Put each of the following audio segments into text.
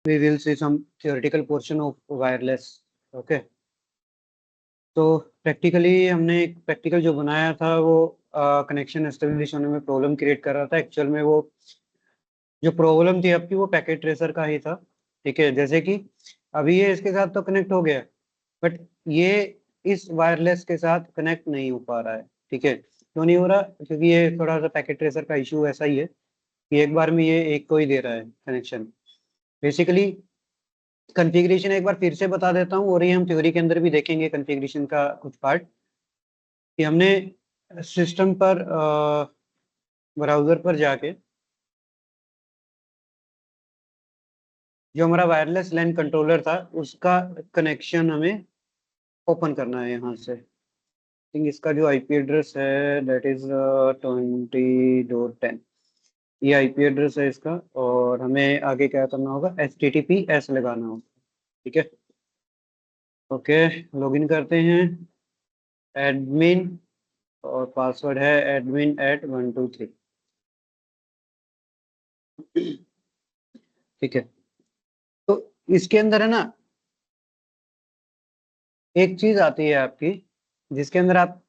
we will see some theoretical portion of wireless. Okay. तो practically हमने एक practical जो बनाया था वो कनेक्शन एस्टेब्लिश होने में प्रॉब्लम क्रिएट कर रहा था। एक्चुअल में वो जो प्रॉब्लम थी आपकी वो पैकेट ट्रेसर का ही था। ठीक है, जैसे कि अभी ये इसके साथ तो कनेक्ट हो गया, बट ये इस वायरलेस के साथ कनेक्ट नहीं हो पा रहा है। ठीक है, क्यों नहीं हो रहा? क्योंकि ये थोड़ा सा पैकेट ट्रेसर का इशू ऐसा ही है कि एक बार में ये एक को ही दे रहा है कनेक्शन। बेसिकली कॉन्फ़िगरेशन एक बार फिर से बता देता हूँ, और ये हम थ्योरी के अंदर भी देखेंगे कॉन्फ़िगरेशन का कुछ पार्ट, कि हमने सिस्टम पर ब्राउजर पर जाके जो हमारा वायरलेस लैन कंट्रोलर था उसका कनेक्शन हमें ओपन करना है यहाँ से। थिंक इसका जो आईपी एड्रेस है दैट इज 20.10, ये आईपी एड्रेस है इसका, और हमें आगे क्या करना होगा, HTTPS लगाना होगा। ठीक है, ओके, लॉगिन करते हैं, एडमिन, और पासवर्ड है admin@123। ठीक है, तो इसके अंदर है ना एक चीज आती है आपकी, जिसके अंदर आप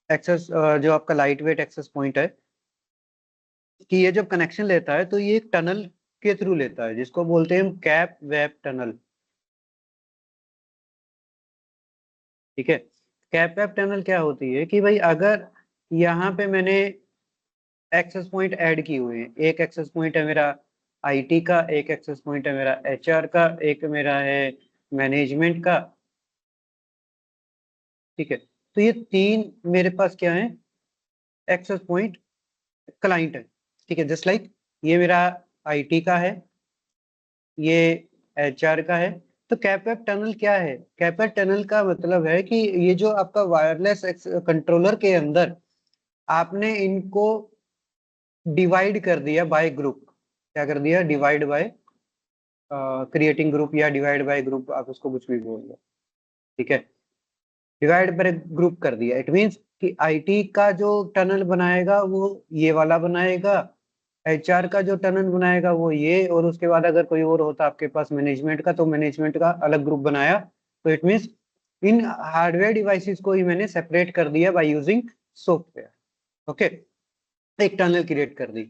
एक्सेस, जो आपका लाइट वेट एक्सेस पॉइंट है, कि ये जब कनेक्शन लेता है तो ये एक टनल के थ्रू लेता है जिसको बोलते हैं हम कैप वेब टनल। ठीक है, कैप वेब टनल क्या होती है कि भाई अगर यहाँ पे मैंने एक्सेस पॉइंट ऐड किए हुए हैं, एक एक्सेस पॉइंट है मेरा आईटी का, एक एक्सेस पॉइंट है मेरा एचआर का, एक मेरा है मैनेजमेंट का। ठीक है, तो ये तीन मेरे पास क्या है, एक्सेस पॉइंट क्लाइंट है। ठीक है, जस्ट लाइक ये मेरा आईटी का है, ये एचआर का है। तो कैपवेब टनल क्या है? कैपवेब टनल का मतलब है कि ये जो आपका वायरलेस कंट्रोलर के अंदर आपने इनको डिवाइड कर दिया बाय ग्रुप। क्या कर दिया? डिवाइड बाय क्रिएटिंग ग्रुप, या डिवाइड बाय ग्रुप, आप उसको कुछ भी बोल लो। ठीक है, डिवाइड बाय ग्रुप कर दिया। इट मींस कि आईटी का जो टनल बनाएगा वो ये वाला बनाएगा, एचआर का जो टनल बनाएगा वो ये, और उसके बाद अगर कोई और होता आपके पास मैनेजमेंट का, तो मैनेजमेंट का अलग ग्रुप बनाया। तो it means in hardware devices को ही मैंने सेपरेट कर दिया बाय यूजिंग सॉफ्टवेयर। ओके, एक टनल क्रिएट कर दी।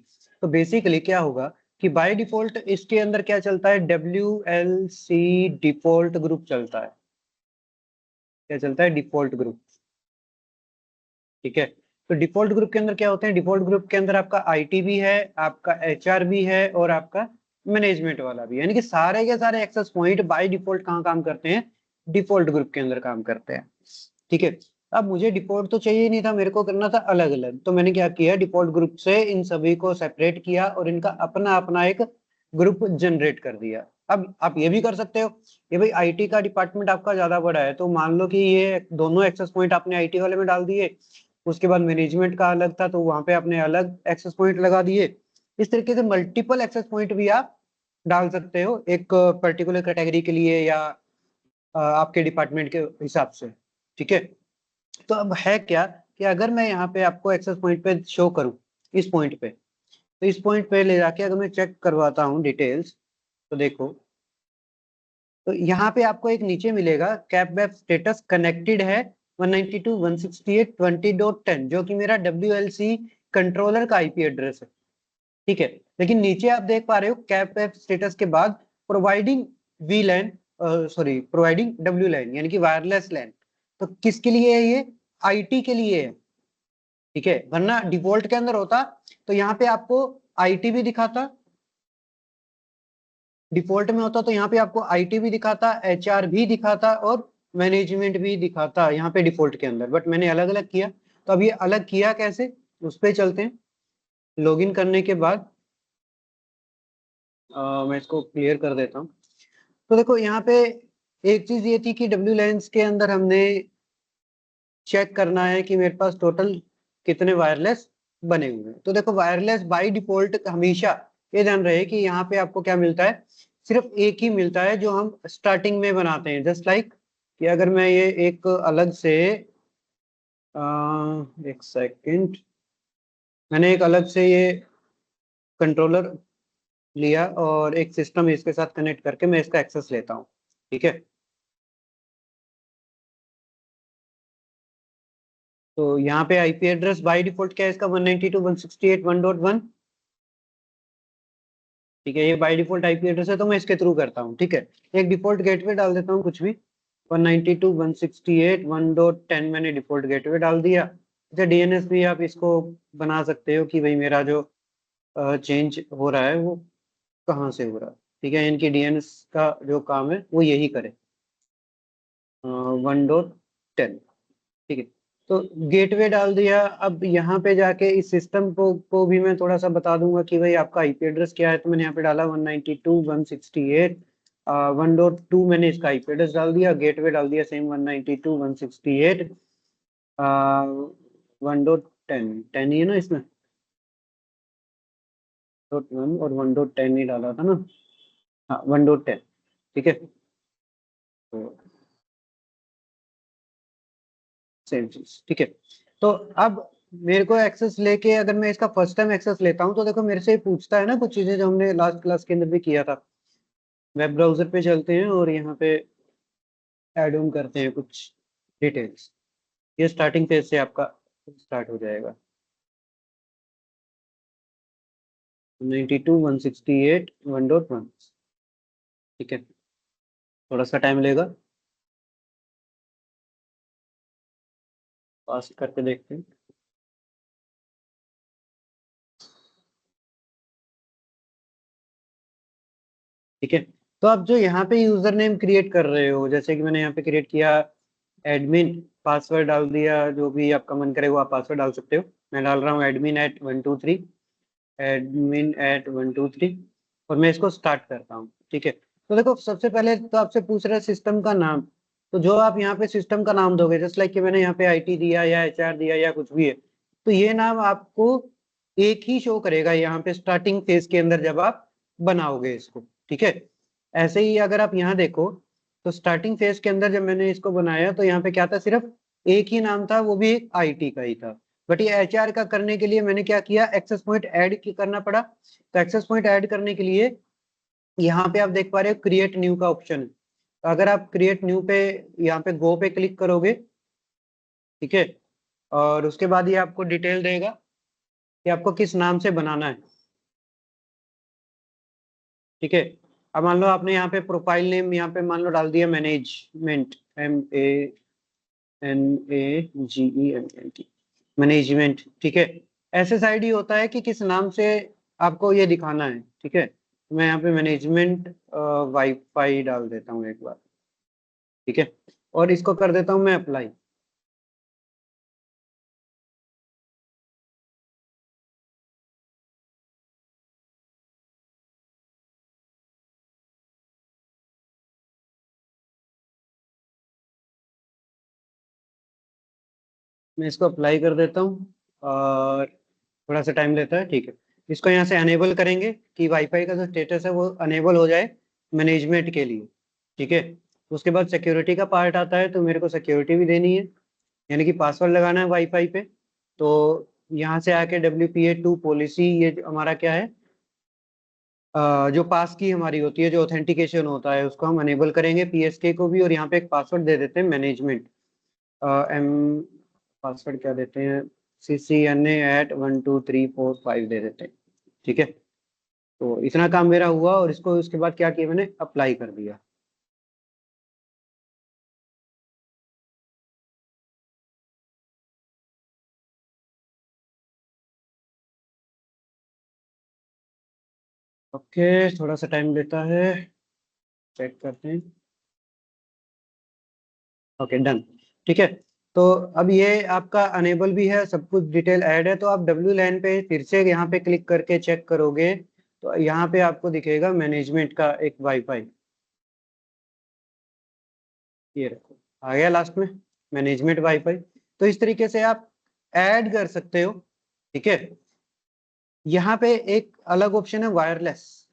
तो बेसिकली क्या होगा कि बाय डिफॉल्ट इसके अंदर क्या चलता है, WLC डिफॉल्ट ग्रुप चलता है। क्या चलता है? Default group. ठीक है, तो डिफॉल्ट ग्रुप के अंदर क्या होते हैं, डिफॉल्ट ग्रुप के अंदर आपका आईटी भी है, आपका एचआर भी है, और आपका मैनेजमेंट वाला भी, यानी कि सारे के सारे एक्सेस पॉइंट बाय डिफॉल्ट कहाँ काम करते हैं, डिफॉल्ट ग्रुप के अंदर काम करते हैं। ठीक है, अब मुझे डिफॉल्ट तो चाहिए नहीं था, मेरे को करना था अलग अलग। तो मैंने क्या किया, डिफॉल्ट ग्रुप से इन सभी को सेपरेट किया और इनका अपना अपना एक ग्रुप जनरेट कर दिया। अब आप ये भी कर सकते हो, ये भाई आईटी का डिपार्टमेंट आपका ज्यादा बड़ा है, तो मान लो कि ये दोनों एक्सेस पॉइंट आपने आईटी वाले में डाल दिए, उसके बाद मैनेजमेंट का अलग था तो वहां पे आपने अलग एक्सेस पॉइंट लगा दिए। इस तरीके से मल्टीपल एक्सेस पॉइंट भी आप डाल सकते हो एक पर्टिकुलर कैटेगरी के लिए, या आपके डिपार्टमेंट के हिसाब से। ठीक है, तो अब है क्या कि अगर मैं यहाँ पे आपको एक्सेस पॉइंट पे शो करूँ, इस पॉइंट पे, तो इस पॉइंट पे ले जाके अगर मैं चेक करवाता हूँ डिटेल्स, तो देखो, तो यहाँ पे आपको एक नीचे मिलेगा कैप वेब स्टेटस कनेक्टेड है 192.168.20.10, जो कि मेरा WLC कंट्रोलर का आईपी एड्रेस है। ठीक है, लेकिन नीचे आप देख पा रहे हो कैप वेब स्टेटस के बाद प्रोवाइडिंग वी LAN, sorry providing W LAN, यानी कि वायरलेस लैन। तो किसके लिए है ये? आईटी के लिए है। ठीक है, वरना डिफॉल्ट के अंदर होता तो यहाँ पे आपको आईटी भी दिखाता, डिफॉल्ट में होता तो यहाँ पे आपको आईटी भी दिखाता, एचआर भी दिखाता, और मैनेजमेंट भी दिखाता यहाँ पे डिफॉल्ट के अंदर। बट मैंने अलग अलग किया, तो अब ये अलग किया कैसे, उस पर चलते हैं। लॉगिन करने के बाद मैं इसको क्लियर कर देता हूँ। तो देखो यहाँ पे एक चीज ये थी कि डब्ल्यू लेंस के अंदर हमने चेक करना है कि मेरे पास टोटल कितने वायरलेस बने हुए हैं। तो देखो वायरलेस बाय डिफॉल्ट हमेशा ये ध्यान रहे कि यहाँ पे आपको क्या मिलता है, सिर्फ एक ही मिलता है जो हम स्टार्टिंग में बनाते हैं। जस्ट लाइक कि अगर मैं ये एक अलग से एक सेकंड, मैंने एक अलग से ये कंट्रोलर लिया और एक सिस्टम इसके साथ कनेक्ट करके मैं इसका एक्सेस लेता हूँ, ठीक है। तो यहाँ पे आईपी एड्रेस बाय डिफॉल्ट क्या है इसका 192.168.1.1, ठीक है। ये बाय डिफॉल्ट आईपी एड्रेस है तो मैं इसके थ्रू करता हूँ, ठीक है। एक डिफॉल्ट गेटवे डाल देता हूँ कुछ भी, 192.168.1.10 मैंने डिफॉल्ट गेटवे डाल दिया। अच्छा, डीएनएस भी आप इसको बना सकते हो कि भाई मेरा जो चेंज हो रहा है वो कहाँ से हो रहा है, ठीक है। इनकी डीएनएस का जो काम है वो यही करे, 1.10, ठीक है। तो गेटवे डाल दिया। अब यहाँ पे जाके इस सिस्टम को भी मैं थोड़ा सा बता दूंगा कि भाई आपका आईपी एड्रेस क्या है। तो मैंने यहाँ पे डाला 192.168.1.2 मैंने इसका आईपी एड्रेस डाल दिया, गेटवे डाल दिया सेम 192.168 1.10, 10 ही है ना इसमें, .1 और 1.10 ही डाला था ना, हाँ 1.10, ठीक है। तो सेम चीज, ठीक है। तो अब मेरे को एक्सेस लेके अगर मैं इसका फर्स्ट टाइम एक्सेस लेता हूँ तो देखो मेरे से पूछता है ना कुछ चीजें जो हमने लास्ट क्लास के अंदर भी किया था। वेब ब्राउजर पे चलते हैं और यहाँ पे ऐड ऑन करते हैं कुछ डिटेल्स। ये स्टार्टिंग पेज से आपका स्टार्ट हो जाएगा, 92.168.1.1, ठीक है। थोड़ा सा टाइम लेगा, पास करके देखते हैं, ठीक है। तो आप जो यहाँ पे यूजर नेम क्रिएट कर रहे हो, जैसे कि मैंने यहाँ पे क्रिएट किया एडमिन, पासवर्ड डाल दिया, जो भी आपका मन करे वो आप पासवर्ड डाल सकते हो। मैं डाल रहा हूँ admin@123, admin@123, और मैं इसको स्टार्ट करता हूँ, ठीक है। तो देखो सबसे पहले तो आपसे पूछ रहा है सिस्टम का नाम। तो जो आप यहाँ पे सिस्टम का नाम दोगे, जस्ट लाइक कि मैंने यहाँ पे आईटी दिया या एचआर दिया या कुछ भी है, तो ये नाम आपको एक ही शो करेगा यहाँ पे स्टार्टिंग फेज के अंदर जब आप बनाओगे इसको, ठीक है। ऐसे ही अगर आप यहाँ देखो तो स्टार्टिंग फेज के अंदर जब मैंने इसको बनाया तो यहाँ पे क्या था, सिर्फ एक ही नाम था, वो भी एक आईटी का ही था। बट ये एचआर का करने के लिए मैंने क्या किया, एक्सेस पॉइंट ऐड करना पड़ा। तो एक्सेस पॉइंट ऐड करने के लिए यहाँ पे आप देख पा रहे हो क्रिएट न्यू का ऑप्शन है। तो अगर आप क्रिएट न्यू पे यहाँ पे गो पे क्लिक करोगे, ठीक है, और उसके बाद ये आपको डिटेल देगा कि आपको किस नाम से बनाना है, ठीक है। अब मान लो आपने यहाँ पे प्रोफाइल नेम यहाँ पे मान लो डाल दिया मैनेजमेंट, MANAGEMENT, मैनेजमेंट, ठीक है। ऐसे साइड ही होता है कि किस नाम से आपको ये दिखाना है, ठीक है। तो मैं यहाँ पे मैनेजमेंट वाईफाई डाल देता हूँ एक बार, ठीक है, और इसको कर देता हूँ मैं अप्लाई। मैं इसको अप्लाई कर देता हूँ और थोड़ा सा टाइम लेता है, ठीक है। इसको यहाँ से अनेबल करेंगे कि वाईफाई का जो स्टेटस है वो अनेबल हो जाए मैनेजमेंट के लिए, ठीक है। उसके बाद सिक्योरिटी का पार्ट आता है, तो मेरे को सिक्योरिटी भी देनी है, यानी कि पासवर्ड लगाना है वाईफाई पे। तो यहाँ से आके WPA2 पॉलिसी, ये जो हमारा क्या है, जो पास की हमारी होती है, जो ऑथेंटिकेशन होता है, उसको हम अनेबल करेंगे PSK को भी, और यहाँ पे एक पासवर्ड दे देते हैं मैनेजमेंट, एम पासवर्ड क्या देते हैं, CCNA@12345 दे देते हैं, ठीक है। तो इतना काम मेरा हुआ और इसको उसके बाद क्या किया, मैंने अप्लाई कर दिया। ओके, थोड़ा सा टाइम लेता है, चेक करते हैं। ओके, डन, ठीक है। तो अब ये आपका अनेबल भी है, सब कुछ डिटेल ऐड है। तो आप WLAN पे फिर से यहाँ पे क्लिक करके चेक करोगे तो यहाँ पे आपको दिखेगा मैनेजमेंट का एक वाईफाई, ये रखो, आ गया लास्ट में मैनेजमेंट वाईफाई। तो इस तरीके से आप ऐड कर सकते हो, ठीक है। यहाँ पे एक अलग ऑप्शन है वायरलेस,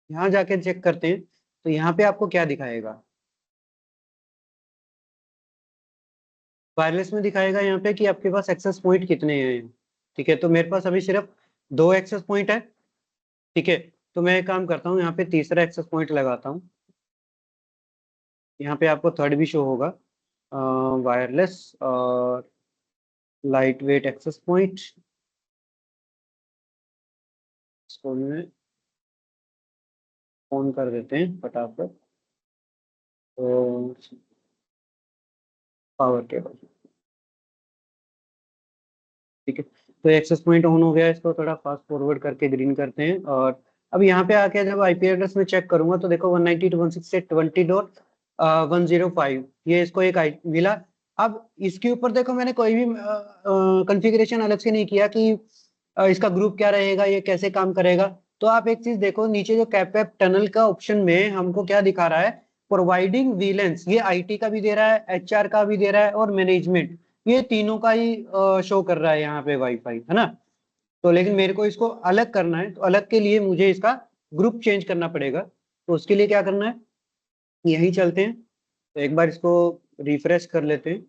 यहाँ जाके चेक करते हैं तो यहाँ पे आपको क्या दिखाएगा, वायरलेस में दिखाएगा यहाँ पे कि आपके पास एक्सेस पॉइंट कितने हैं, ठीक है। तो मेरे पास अभी सिर्फ 2 एक्सेस पॉइंट है, ठीक है। तो मैं एक काम करता हूँ, यहाँ पे तीसरा एक्सेस पॉइंट लगाता हूँ। यहाँ पे आपको थर्ड भी शो होगा, वायरलेस और लाइट वेट एक्सेस पॉइंट। इसको में ऑन कर देते हैं फटाफट। तो पावर केबल, ठीक है। तो एक्सेस पॉइंट ऑन हो गया, इसको थोड़ा फास्ट फॉरवर्ड करके ग्रीन करते हैं। और अब यहाँ पे आके जब आईपी एड्रेस में चेक करूंगा तो देखो 192.168.20.105 ये इसको एक मिला। अब इसके ऊपर देखो मैंने कोई भी कॉन्फ़िगरेशन अलग से नहीं किया कि इसका ग्रुप क्या रहेगा, ये कैसे काम करेगा। तो आप एक चीज देखो, नीचे जो कैपवेब टनल का ऑप्शन में हमको क्या दिखा रहा है, प्रोवाइडिंग वीलेंस, ये आईटी का भी दे रहा है, एचआर का भी दे रहा है और मैनेजमेंट, ये तीनों का ही शो कर रहा है यहाँ पे वाईफाई, है ना। तो लेकिन मेरे को इसको अलग करना है, तो अलग के लिए मुझे इसका ग्रुप चेंज करना पड़ेगा। तो उसके लिए क्या करना है, यहीं चलते हैं, तो एक बार इसको रिफ्रेश कर लेते हैं।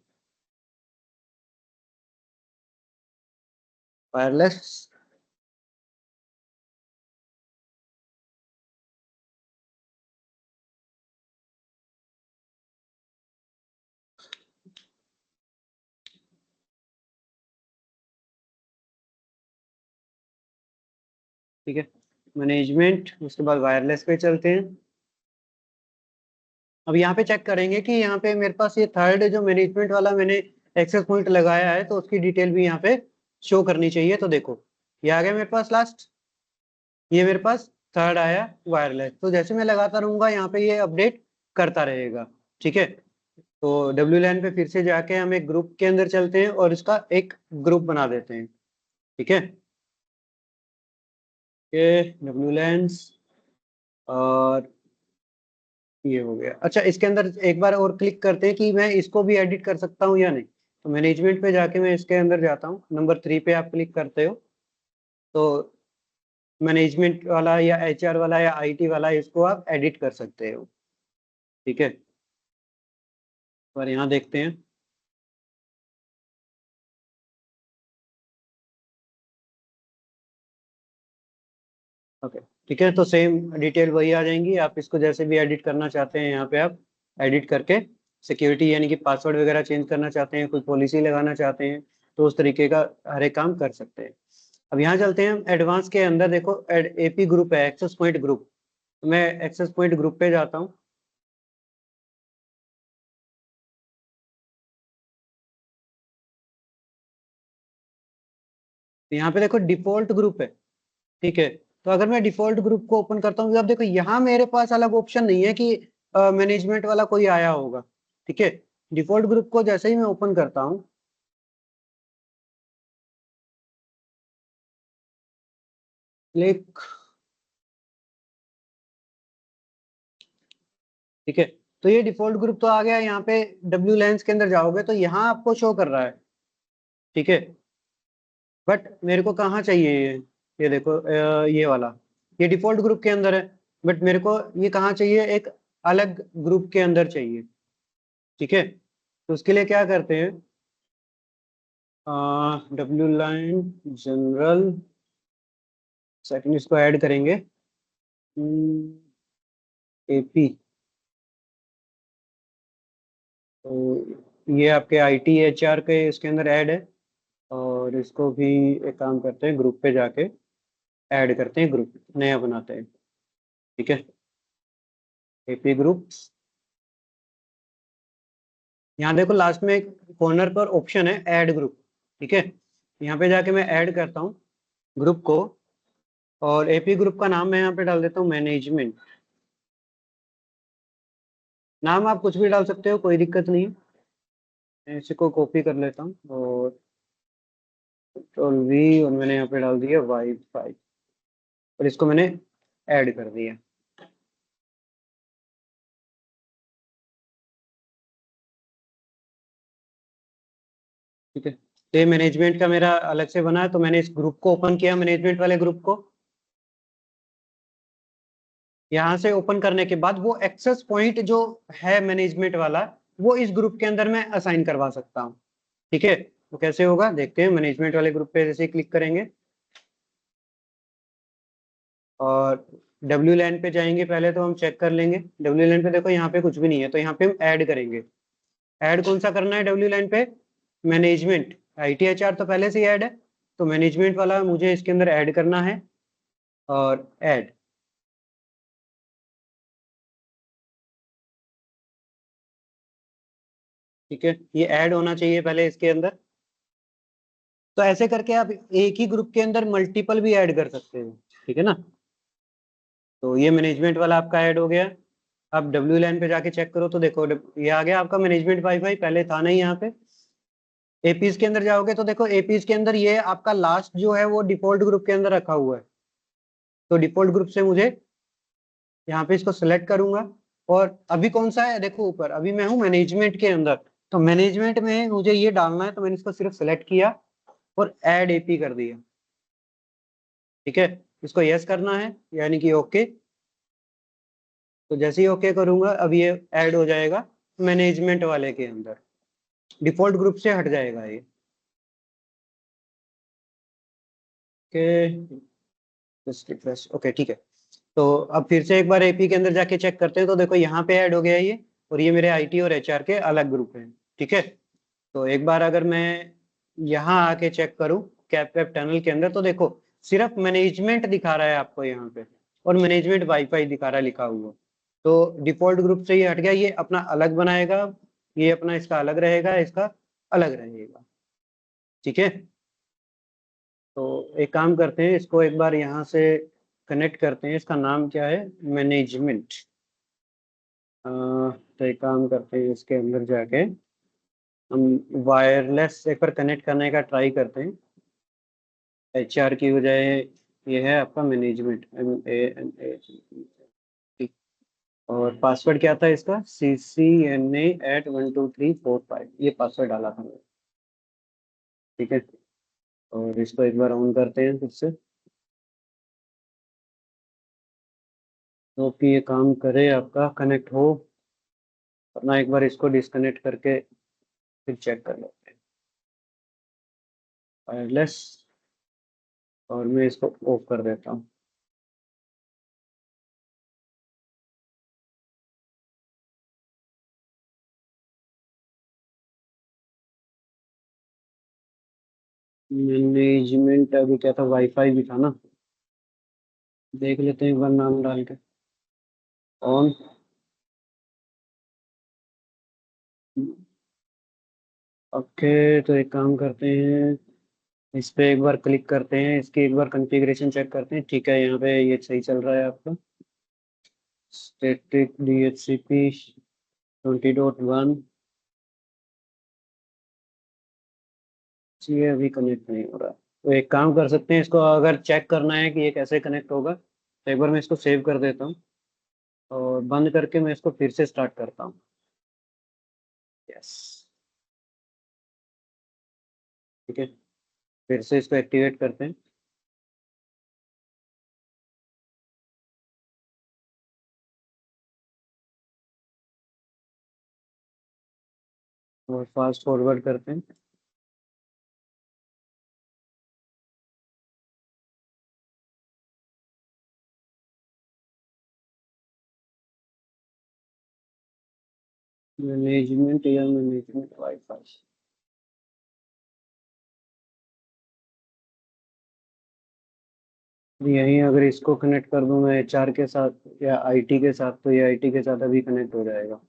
वायरलेस, ठीक है, मैनेजमेंट, उसके बाद वायरलेस पे चलते हैं। अब यहाँ पे चेक करेंगे कि यहाँ पे मेरे पास ये थर्ड जो मैनेजमेंट वाला मैंने एक्सेस पॉइंट लगाया है, तो उसकी डिटेल भी यहाँ पे शो करनी चाहिए। तो देखो ये आ गया मेरे पास लास्ट, ये मेरे पास थर्ड आया वायरलेस। तो जैसे मैं लगाता रहूंगा यहाँ पे ये अपडेट करता रहेगा, ठीक है। तो डब्ल्यू लैन पे फिर से जाके हम एक ग्रुप के अंदर चलते हैं और इसका एक ग्रुप बना देते हैं, ठीक है। ये डब्ल्यू लैंस और ये हो गया। अच्छा, इसके अंदर एक बार और क्लिक करते हैं कि मैं इसको भी एडिट कर सकता हूँ या नहीं। तो मैनेजमेंट पे जाके मैं इसके अंदर जाता हूँ, नंबर 3 पे आप क्लिक करते हो। तो मैनेजमेंट वाला या एचआर वाला या आईटी वाला, इसको आप एडिट कर सकते हो, ठीक है। और यहाँ देखते हैं, ओके, ठीक है। तो सेम डिटेल वही आ जाएंगी, आप इसको जैसे भी एडिट करना चाहते हैं यहाँ पे आप एडिट करके, सिक्योरिटी यानी कि पासवर्ड वगैरह चेंज करना चाहते हैं, कोई पॉलिसी लगाना चाहते हैं, तो उस तरीके का हर एक काम कर सकते हैं। अब यहाँ चलते हैं एडवांस के अंदर, देखो एपी ग्रुप है, एक्सेस पॉइंट ग्रुप। मैं एक्सेस पॉइंट ग्रुप पे जाता हूँ। तो यहाँ पे देखो डिफॉल्ट ग्रुप है, ठीक है। तो अगर मैं डिफॉल्ट ग्रुप को ओपन करता हूँ, अब देखो यहाँ मेरे पास अलग ऑप्शन नहीं है कि मैनेजमेंट वाला कोई आया होगा, ठीक है। डिफॉल्ट ग्रुप को जैसे ही मैं ओपन करता हूँ, क्लिक, ठीक है। तो ये डिफॉल्ट ग्रुप तो आ गया। यहाँ पे डब्ल्यू लेंस के अंदर जाओगे तो यहाँ आपको शो कर रहा है, ठीक है। बट मेरे को कहाँ चाहिए ये देखो ये वाला, ये डिफॉल्ट ग्रुप के अंदर है। बट मेरे को ये कहाँ चाहिए, एक अलग ग्रुप के अंदर चाहिए, ठीक है। तो उसके लिए क्या करते हैं, डब्ल्यू लाइन जनरल, सेकंड इसको ऐड करेंगे, एपी। तो ये आपके आईटी एचआर के इसके अंदर ऐड है। और इसको भी एक काम करते हैं, ग्रुप पे जाके ऐड करते हैं, ग्रुप नया बनाते हैं, ठीक है। एपी ग्रुप, यहाँ देखो लास्ट में एक कॉर्नर पर ऑप्शन है ऐड ग्रुप, ठीक है। यहाँ पे जाके मैं ऐड करता हूँ ग्रुप को, और एपी ग्रुप का नाम मैं यहाँ पे डाल देता हूँ मैनेजमेंट। नाम आप कुछ भी डाल सकते हो, कोई दिक्कत नहीं है। मैं इसी को कॉपी कर लेता हूँ और कंट्रोल वी, और मैंने यहाँ पे डाल दिया वाईफाई, और इसको मैंने ऐड कर दिया, ठीक है। तो ये मैनेजमेंट का मेरा अलग से बना है, तो मैंने इस ग्रुप को ओपन किया, मैनेजमेंट वाले ग्रुप को। यहाँ से ओपन करने के बाद वो एक्सेस पॉइंट जो है मैनेजमेंट वाला, वो इस ग्रुप के अंदर मैं असाइन करवा सकता हूँ, ठीक है। तो कैसे होगा देखते हैं, मैनेजमेंट वाले ग्रुप पे जैसे क्लिक करेंगे और डब्ल्यू लैन पे जाएंगे, पहले तो हम चेक कर लेंगे। डब्ल्यू लैन पे देखो यहाँ पे कुछ भी नहीं है, तो यहाँ पे हम ऐड करेंगे। ऐड कौन सा करना है डब्ल्यू लैन पे? मैनेजमेंट। ITHR तो पहले से ही ऐड है, तो मैनेजमेंट वाला मुझे इसके अंदर ऐड करना है, और ऐड। ठीक है, ये ऐड होना चाहिए पहले इसके अंदर। तो ऐसे करके आप एक ही ग्रुप के अंदर मल्टीपल भी ऐड कर सकते हो, ठीक है ना। तो ये मैनेजमेंट वाला आपका ऐड हो गया। अब डब्ल्यू लैन पे जाके चेक करो तो देखो ये आ गया आपका मैनेजमेंट वाईफाई, पहले था नहीं यहाँ पे। एपीज के अंदर जाओगे तो देखो एपीज के अंदर ये आपका लास्ट जो है वो डिफॉल्ट ग्रुप के अंदर रखा हुआ है। तो डिफॉल्ट ग्रुप से मुझे यहाँ पे इसको सिलेक्ट करूंगा। और अभी कौन सा है देखो ऊपर, अभी मैं हूँ मैनेजमेंट के अंदर। तो मैनेजमेंट में मुझे ये डालना है, तो मैंने इसको सिर्फ सिलेक्ट किया और ऐड एपी कर दिया। ठीक है, इसको यस करना है, यानी कि ओके। तो जैसे ही ओके करूंगा अब ये ऐड हो जाएगा मैनेजमेंट वाले के अंदर, डिफॉल्ट ग्रुप से हट जाएगा ये। ओके ठीक है। तो अब फिर से एक बार एपी के अंदर जाके चेक करते हैं, तो देखो यहाँ पे ऐड हो गया ये, और ये मेरे आईटी और एचआर के अलग ग्रुप हैं। ठीक है, तो एक बार अगर मैं यहाँ आके चेक करूँ कैप वेब टनल के अंदर, तो देखो सिर्फ मैनेजमेंट दिखा रहा है आपको यहाँ पे, और मैनेजमेंट वाईफाई दिखा रहा है लिखा हुआ। तो डिफॉल्ट ग्रुप से ये हट गया, ये अपना अलग बनाएगा, ये अपना इसका अलग रहेगा, इसका अलग रहेगा। ठीक है, तो एक काम करते हैं, इसको एक बार यहाँ से कनेक्ट करते हैं। इसका नाम क्या है? मैनेजमेंट। तो एक काम करते हैं, इसके अंदर जाके हम वायरलेस एक बार कनेक्ट करने का ट्राई करते हैं। HR की बजाय ये है आपका मैनेजमेंट, MANA। और पासवर्ड क्या था इसका? CCNA@12345, ये पासवर्ड डाला था मैंने। ठीक है, और इसको एक बार ऑन करते हैं फिर से, तो कि ये काम करे, आपका कनेक्ट हो। अपना एक बार इसको डिस्कनेक्ट करके फिर चेक कर लेते हैं वायरलेस। और मैं इसको ऑफ कर देता हूँ। मैनेजमेंट अभी क्या था, वाईफाई भी था ना। देख लेते हैं एक बार नाम डाल के। ऑन। ओके, तो एक काम करते हैं, इस पे एक बार क्लिक करते हैं, इसकी एक बार कॉन्फ़िगरेशन चेक करते हैं। ठीक है, यहाँ पे ये सही चल रहा है आपका। Static DHCP 20.1। ये अभी कनेक्ट नहीं हो रहा। तो एक काम कर सकते हैं, इसको अगर चेक करना है कि ये कैसे कनेक्ट होगा, तो एक बार मैं इसको सेव कर देता हूँ, और बंद करके मैं इसको फिर से स्टार्ट करता हूँ। यस, ठीक है, फिर से इसको एक्टिवेट करते हैं। और फास्ट फॉरवर्ड करते हैं। मैनेजमेंट या मैनेजमेंट वाईफाई। यहीं अगर इसको कनेक्ट कर दूं मैं HR के साथ या IT के साथ, तो ये IT के साथ अभी कनेक्ट हो जाएगा।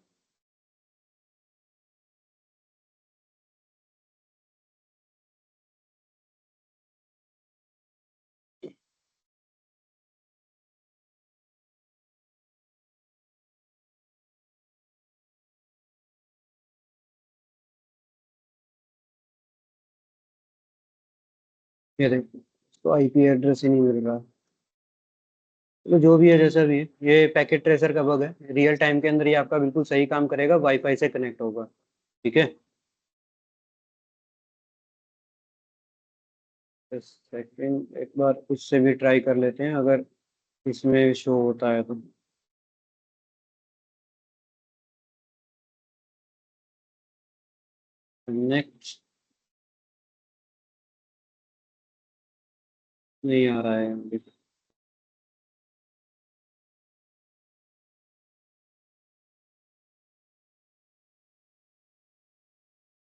ये देखो, तो IP एड्रेस ही नहीं मिल रहा। तो जो भी है, जैसा भी है, ये पैकेट ट्रेसर का बग है। रियल टाइम के अंदर ये आपका बिल्कुल सही काम करेगा, वाईफाई से कनेक्ट होगा। ठीक है, सेकंड एक बार उससे भी ट्राई कर लेते हैं, अगर इसमें शो होता है तो। नेक्स्ट। नहीं आ रहा है अभी।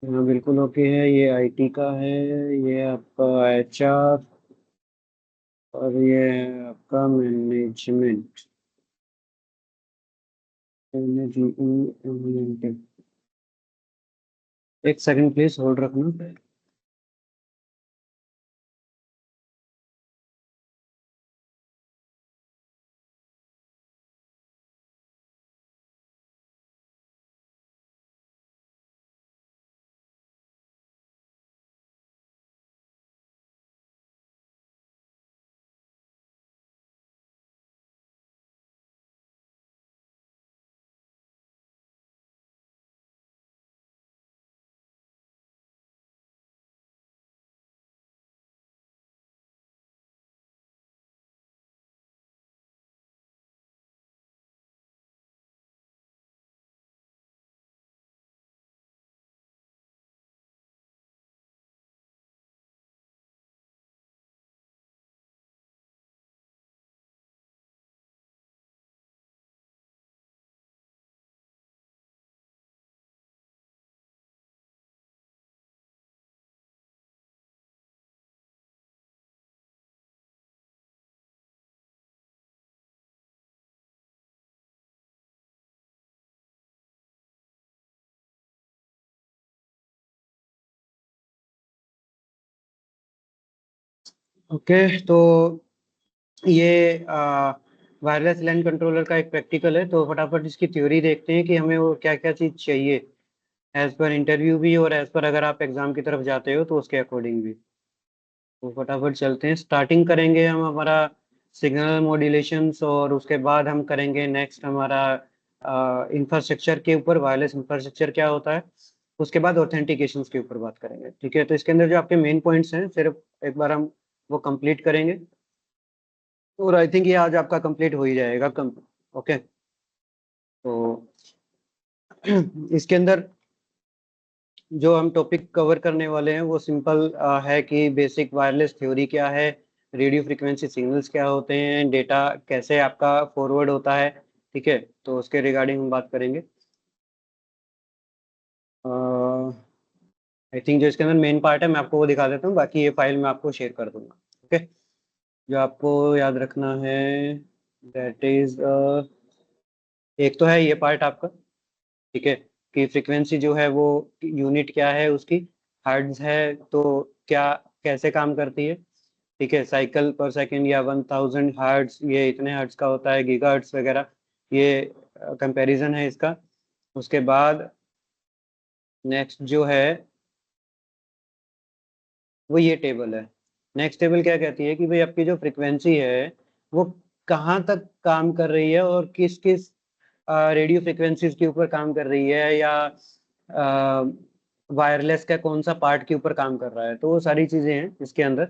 हाँ बिल्कुल ओके है। ये आईटी का है, ये आपका एचआर, और ये है आपका मैनेजमेंट। एक सेकंड प्लीज होल्ड रखना। ओके, तो ये वायरलेस लैन कंट्रोलर का एक प्रैक्टिकल है, तो फटाफट इसकी थ्योरी देखते हैं कि हमें वो क्या क्या चीज़ चाहिए एज पर इंटरव्यू भी, और एज पर अगर आप एग्जाम की तरफ जाते हो तो उसके अकॉर्डिंग भी। तो फटाफट चलते हैं, स्टार्टिंग करेंगे हम हमारा सिग्नल मॉड्यूलेशंस, और उसके बाद हम करेंगे नेक्स्ट हमारा इंफ्रास्ट्रक्चर के ऊपर, वायरलेस इंफ्रास्ट्रक्चर क्या होता है। उसके बाद ऑथेंटिकेशन के ऊपर बात करेंगे। ठीक है, तो इसके अंदर जो आपके मेन पॉइंट्स हैं सिर्फ एक बार हम वो कंप्लीट करेंगे, और आई थिंक ये आज आपका कंप्लीट हो ही जाएगा कम। ओके, तो इसके अंदर जो हम टॉपिक कवर करने वाले हैं वो सिंपल है कि बेसिक वायरलेस थ्योरी क्या है, रेडियो फ्रिक्वेंसी सिग्नल्स क्या होते हैं, डेटा कैसे आपका फॉरवर्ड होता है। ठीक है, तो उसके रिगार्डिंग हम बात करेंगे। आई थिंक जो इसके अंदर मेन पार्ट है मैं आपको वो दिखा देता हूँ, बाकी ये फाइल मैं आपको शेयर कर दूंगा। ओके, जो आपको याद रखना है दैट इज, एक तो है ये पार्ट आपका। ठीक है, कि फ्रीक्वेंसी जो है वो यूनिट क्या है उसकी, हर्ट्ज है तो क्या, कैसे काम करती है। ठीक है, साइकिल पर सेकंड या 1000 हर्ट्ज, ये इतने हर्ट्ज का होता है, गीगाहर्ट्ज वगैरह, ये कंपैरिजन है इसका। उसके बाद नेक्स्ट जो है वो ये टेबल है। नेक्स्ट टेबल क्या कहती है कि भाई आपकी जो फ्रिक्वेंसी है वो कहाँ तक काम कर रही है, और किस किस रेडियो फ्रिक्वेंसीज के ऊपर काम कर रही है, या वायरलेस का कौन सा पार्ट के ऊपर काम कर रहा है, तो वो सारी चीजें हैं इसके अंदर।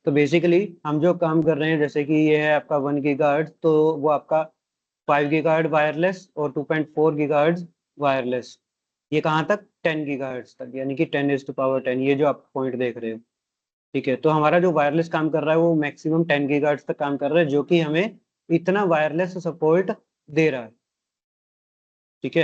तो बेसिकली हम जो काम कर रहे हैं, जैसे कि ये है आपका 1 गीगाहर्ट्ज, तो वो आपका 5 गीगाहर्ट्ज वायरलेस और 2.4 गीगाहर्ट्ज वायरलेस। ये कहाँ तक, 10 गीगाहर्ट्ज तक, यानी कि 10⁻10, ये जो आप पॉइंट देख रहे हो। ठीक है, तो हमारा जो वायरलेस काम कर रहा है वो मैक्सिमम 10 गीगाहर्ट्ज तक काम कर रहा है, जो कि हमें इतना वायरलेस सपोर्ट दे रहा है। ठीक है,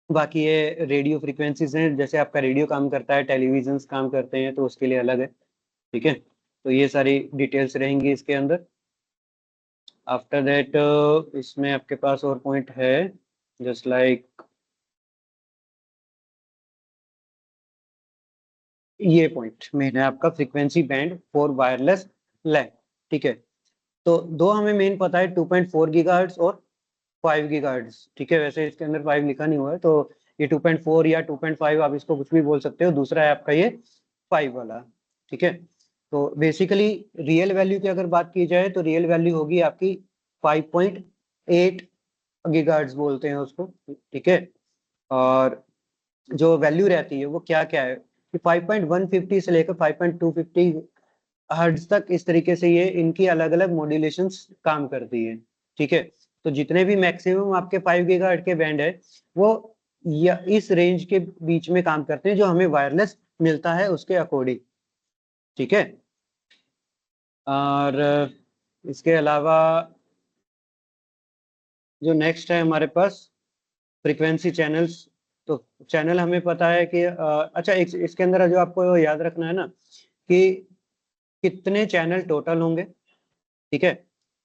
बाकी ये रेडियो फ्रीक्वेंसीज हैं, जैसे आपका रेडियो काम करता है, टेलीविजन काम करते हैं, तो उसके लिए अलग है। ठीक है, तो ये सारी डिटेल्स रहेंगी इसके अंदर। आफ्टर दैट इसमें आपके पास और पॉइंट है, जस्ट लाइक ये पॉइंट मेन है आपका, फ्रीक्वेंसी बैंड फॉर वायरलेस लैन। ठीक है, तो दो हमें मेन पता है, 2.4 गीगाहर्ट्ज और 5 गीगाहर्ट्ज। ठीक है, वैसे इसके अंदर 5 लिखा नहीं हुआ है, तो ये 2.4 या 2.5 आप इसको कुछ भी बोल सकते हो। दूसरा है आपका ये 5 वाला। ठीक है, तो बेसिकली रियल वैल्यू की अगर बात की जाए तो रियल वैल्यू होगी आपकी 5.8 गीगाहर्ट्ज बोलते हैं उसको। ठीक है, और जो वैल्यू रहती है वो क्या क्या है कि 5.150 से लेकर 5.250 हर्ट्ज तक, इस तरीके से ये इनकी अलग अलग मॉड्यूलेशंस काम करती है। ठीक है, तो जितने भी मैक्सिमम आपके 5 गीगाहर्ट्ज के बैंड है वो या इस रेंज के बीच में काम करते हैं, जो हमें वायरलेस मिलता है उसके अकॉर्डिंग। ठीक है, और इसके अलावा जो नेक्स्ट है हमारे पास फ्रीक्वेंसी चैनल्स, तो चैनल हमें पता है कि अच्छा इसके अंदर जो आपको याद रखना है ना कि कितने चैनल टोटल होंगे, ठीक है,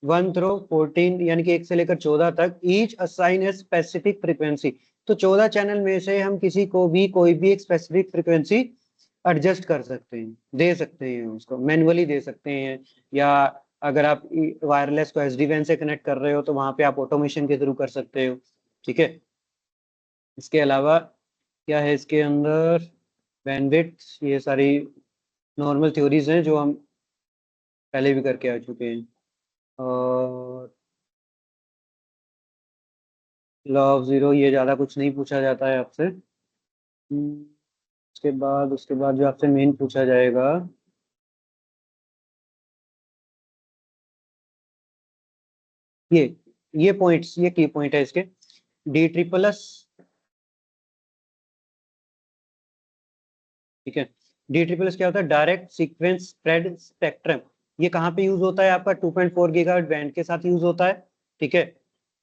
1 थ्रू 14 यानी कि 1 से लेकर 14 तक, each assign a specific frequency. तो 14 चैनल में से हम किसी को भी कोई भी एक स्पेसिफिक फ्रीक्वेंसी एडजस्ट कर सकते हैं, दे सकते हैं, उसको मैनुअली दे सकते हैं, या अगर आप वायरलेस को एसडी वैन से कनेक्ट कर रहे हो तो वहां पे आप ऑटोमेशन के थ्रू कर सकते हो, ठीक है। इसके अलावा क्या है इसके अंदर, बैंडविड्थ, ये सारी नॉर्मल थ्योरीज हैं जो हम पहले भी करके आ चुके हैं। और लॉ ऑफ जीरो, ये ज्यादा कुछ नहीं पूछा जाता है आपसे। उसके बाद जो आपसे मेन पूछा जाएगा, ये ये पॉइंट्स, ये की पॉइंट है इसके, डी ट्रिपल एस, ठीक है। डी ट्रिपल एस क्या होता है, डायरेक्ट सीक्वेंस स्प्रेड स्पेक्ट्रम। ये कहाँ पे यूज होता है, आपका 2.4 गीगाहर्ट्ज बैंड के साथ यूज होता है, ठीक है।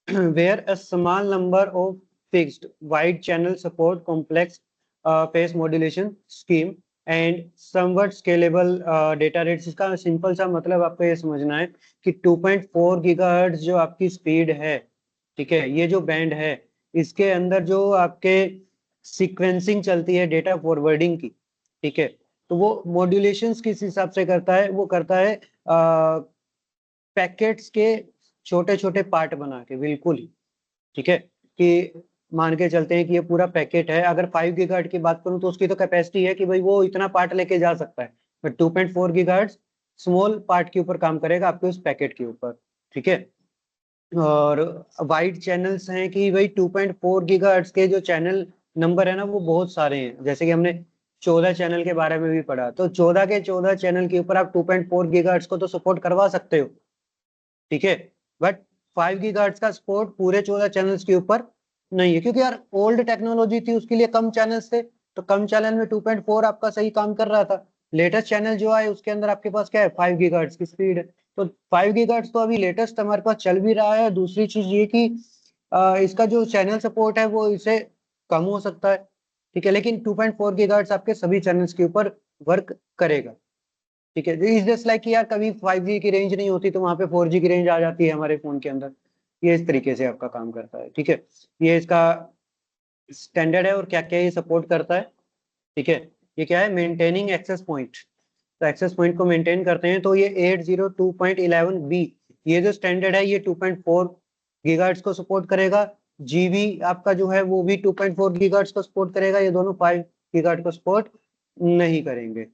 where a small number of fixed wide channel support complex phase modulation scheme and somewhat scalable data rates। इसका सिंपल सा मतलब आपको ये समझना है कि 2.4 गीगाहर्ट्ज जो आपकी स्पीड है, ठीक है, ये जो बैंड है, इसके अंदर जो आपके सीक्वेंसिंग चलती है डेटा फॉरवर्डिंग की, ठीक है, तो वो मॉड्यूलेशंस किस हिसाब से करता है, वो करता है पैकेट्स के छोटे छोटे पार्ट बना के, बिल्कुल ही, ठीक है। कि मान के चलते हैं कि ये पूरा पैकेट है, अगर 5 गीगाहर्ट्ज की बात करूं तो उसकी तो कैपेसिटी है कि भाई वो इतना पार्ट लेके जा सकता है, बट 2.4 गीगाहर्ट्ज स्मॉल पार्ट के ऊपर काम करेगा, आपके उस पैकेट के ऊपर, ठीक है। और वाइड चैनल्स हैं कि भाई 2.4 गीगाहर्ट्ज के जो चैनल नंबर है ना वो बहुत सारे हैं, जैसे कि हमने 14 चैनल के बारे में भी पढ़ा, तो 14 के 14 चैनल के ऊपर आप 2.4 गीगाहर्ट्ज को तो सपोर्ट करवा सकते हो, ठीक है, बट 5 गीगाहर्ट्ज का सपोर्ट पूरे 14 चैनल्स के ऊपर नहीं है, क्योंकि यार ओल्ड टेक्नोलॉजी थी, उसके लिए कम चैनल्स थे, तो कम चैनल में 2.4 आपका सही काम कर रहा था। लेटेस्ट चैनल जो आए उसके अंदर आपके पास क्या है, 5 गीगाहर्ट्ज की स्पीड है, तो 5 गीगाहर्ट्ज तो अभी लेटेस्ट हमारे पास चल भी रहा है। दूसरी चीज ये कि इसका जो चैनल सपोर्ट है वो इसे कम हो सकता है, ठीक है, लेकिन 2.4 गीगाहर्ट्ज आपके सभी चैनल्स के ऊपर वर्क करेगा, ठीक है। इज जस्ट लाइक कि यार कभी 5G की रेंज नहीं होती तो वहां पे 4G की रेंज आ जाती है हमारे फोन के अंदर, ये इस तरीके से आपका काम करता है, ठीक है। ये इसका स्टैंडर्ड है और क्या क्या ये सपोर्ट करता है, ठीक है। ये क्या है, मेंटेनिंग एक्सेस पॉइंट, तो एक्सेस पॉइंट को मेंटेन करते हैं, तो ये 802.11b, ये जो स्टैंडर्ड है ये 2.4 गीगाहर्ट्ज को सपोर्ट करेगा। जीबी आपका जो है वो भी 2.4 गीगाहर्ट्ज को सपोर्ट करेगा, ये दोनों 5 गीगाहर्ट्ज को सपोर्ट नहीं करेंगे,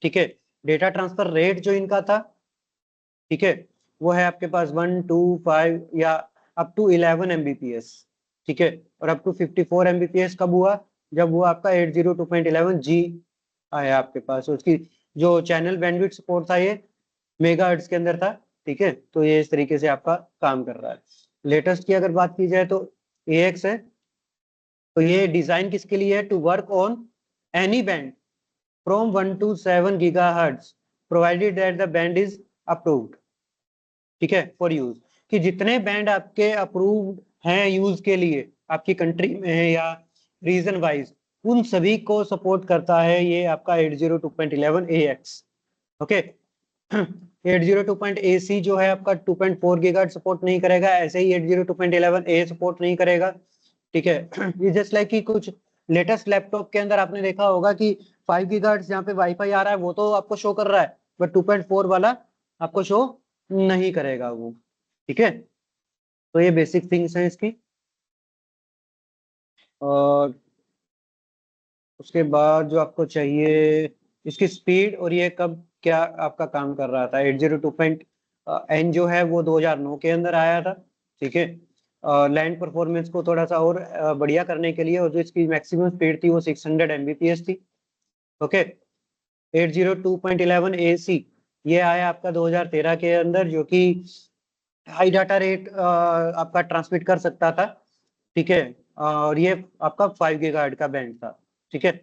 ठीक है। डेटा ट्रांसफर रेट जो इनका था, ठीक है, वो है आपके पास 125 या अप टू 11 Mbps, ठीक है। और अप टू 54 Mbps कब हुआ, जब वो आपका 802.11g आया आपके पास, उसकी जो चैनल बैंडविड्थ सपोर्ट था ये मेगाहर्ट्ज के अंदर था, ठीक है। तो ये इस तरीके से आपका काम कर रहा है। लेटेस्ट की अगर बात की जाए तो AX है, तो ये डिजाइन किसके लिए है, to work on any band from 1 to 7 gigahertz provided that the band is approved, ठीक है, फॉर यूज, कि जितने बैंड आपके अप्रूव्ड हैं यूज के लिए आपकी कंट्री में है या रीजन वाइज, उन सभी को सपोर्ट करता है ये आपका 802.11ax, ओके। 802.ac जो है आपका 2.4 गीगाहर्ट्ज सपोर्ट नहीं करेगा, ऐसे ही 802.11a सपोर्ट नहीं करेगा, ठीक है। ये जस्ट लाइक कि कुछ लेटेस्ट लैपटॉप के अंदर आपने देखा होगा कि 5 गीगाहर्ट्ज जहाँ पे वाईफाई आ रहा है वो तो आपको शो कर रहा है, बट 2.4 वाला आपको शो नहीं करेगा वो, ठीक है। तो ये बेसिक थिंग्स हैं इसकी। और उसके बाद जो आपको चाहिए, इसकी स्पीड, और ये कब क्या आपका काम कर रहा था, 802.n जो है वो 2009 के अंदर आया था, ठीक है। लैंड परफॉर्मेंस को थोड़ा सा और बढ़िया करने के लिए, और जो इसकी मैक्सिमम स्पीड थी वो 600 Mbps थी, ओके। 802.11ac ये आया आपका 2013 के अंदर, जो कि हाई डाटा रेट आपका ट्रांसमिट कर सकता था, ठीक है। और ये आपका 5 गीगाहर्ट्ज का बैंड था, ठीक है।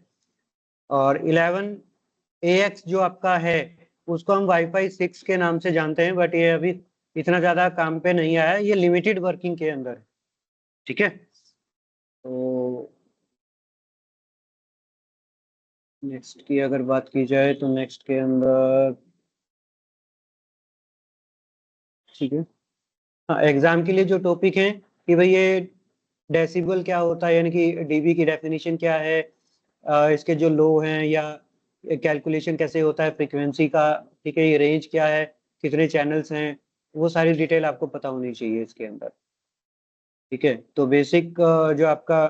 और 11ax जो आपका है उसको हम वाईफाई 6 के नाम से जानते हैं, बट ये अभी इतना ज्यादा काम पे नहीं आया है, ये लिमिटेड वर्किंग के अंदर है, ठीक है। तो नेक्स्ट की अगर बात की जाए तो नेक्स्ट के अंदर, ठीक है, हाँ एग्जाम के लिए जो टॉपिक है कि भाई ये डेसिबल क्या होता है, यानी कि डीबी की डेफिनेशन क्या है, इसके जो लो हैं, या कैलकुलेशन कैसे होता है फ्रीक्वेंसी का, ठीक है, ये रेंज क्या है, कितने चैनल्स हैं, वो सारी डिटेल आपको पता होनी चाहिए इसके अंदर। ठीक है, तो बेसिक जो आपका